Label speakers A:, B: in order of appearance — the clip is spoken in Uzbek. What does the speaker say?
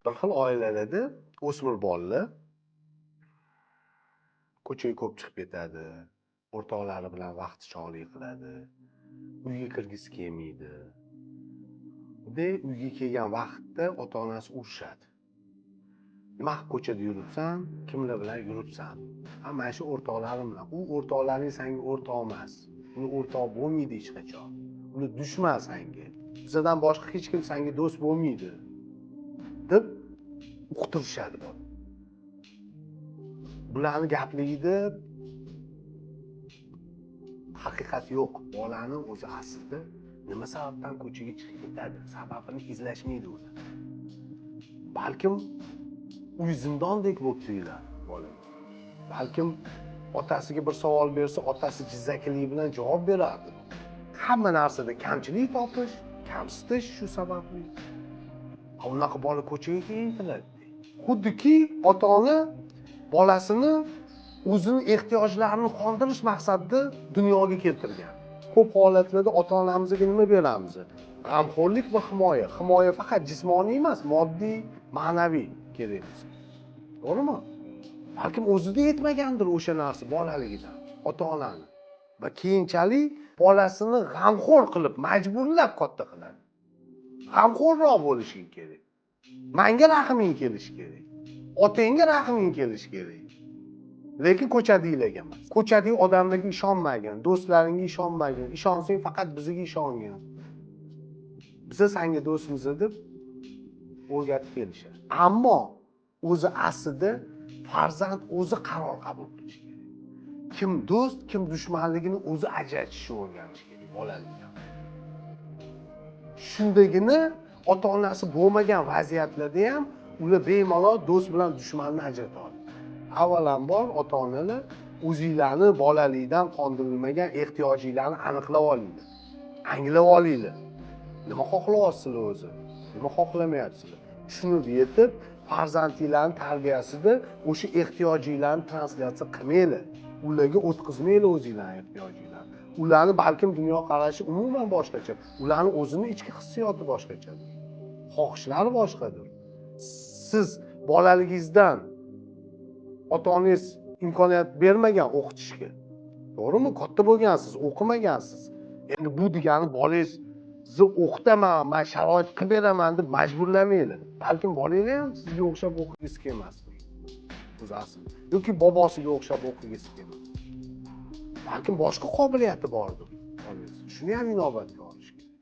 A: Bir xil oilalarda o'smir bolalar ko'chaga ko'p chiqib ketadi, o'rtoqlari bilan vaqtichog'lik qiladi, uyga kirgisi kelmaydi. Uyga kelgan vaqtda ota-onasi urishadi. Nima ko'chada yuribsan, kimlar bilan yuribsan? Mana shu o'rtoqlarim bilan. U o'rtoqlaring senga o'rtoq emas. Ular o'rtoq bo'lmaydi hech qachon. Ular dushman senga. Bizdan boshqa hech kim senga do'st bo'lmaydi deb uqtirishadi. Bularning gapligida haqiqat yo'q. Bolani o'zi aslida nima sababdan ko'chaga chiqib ketadi? Sababini izlashmaydi ular. Balkim uy zindondek bo'lib tuyuladi bola. Balkim otasiga bir savol bersa, otasi jizzakili bilan javob beradi. Hamma narsada kamchilik topish, kamsitish shu sababli. Unaqa bola ko'chaga keladi. Xuddiki ota-ona bolasini o'zining ehtiyojlarini qondirish maqsadida dunyoga keltirgan. Ko'p holatlarda ota-onamizga nima beramiz? G'amxo'rlik va himoya. Himoya faqat jismoniy emas, moddiy, ma'naviy kerak bizga. To'g'rimi? Balkim o'zida yetmagandir o'sha narsa bolaligidan, ota-onani. Va keyinchalik bolasini g'amxo'r qilib, majburlab katta qiladi. G'amxo'rroq bo'lishing kerak. Menga rahming kelishi kerak. Otangga rahming kelishi kerak. Lekin ko'chadiylarga emas. Ko'chadagi odamlarga ishonmagin, do'stlaringga ishonmagin. Ishonsang faqat bizga ishongin. Biz senga do'stmiz deb o'rgatib kelishadi. Ammo o'zi aslida farzand o'zi qaror qabul qilishi kerak. Kim do'st, kim dushmanligini o'zi ajratishni o'rganish kerak bolalikdan. Shundagina ota-onasi bo'lmagan vaziyatlarda ham ular bemalol do'st bilan dushmanni ajrata oladi. Avvalambor ota-onalar o'zingizlarni bolalikdan qondirilmagan ehtiyojinglarni aniqlab olinglar. Anglab olinglar. Nima xohlayapsizlar o'zi? Nima xohlamayapsizlar? Shuni yetib, farzandinglarning tarbiyasida o'sha ehtiyojinglarni translyatsiya qilmanglar. Ularga o'tkazmanglar o'zingizlarning ehtiyojinglarni. Ularni balkim dunyoqarashi umuman boshqacha. Ularning o'zining ichki hissiyoti boshqachadir. Xohishlari boshqadir. Siz bolaligingizdan ota-onangiz imkoniyat bermagan o'qitishga. To'g'rimi? Katta bo'lgansiz, o'qimagansiz. Endi bu degani bolangizni o'qitaman, men sharoit qilib beraman deb majburlamanglar. Balkim bolangiz ham sizga o'xshab o'qigisi kelmasdi. O'zi aslida. Yoki bobosiga o'xshab o'qigisi kelmasdi. Balkim boshqa qobiliyati bordir. Shuni ham inobatga olish.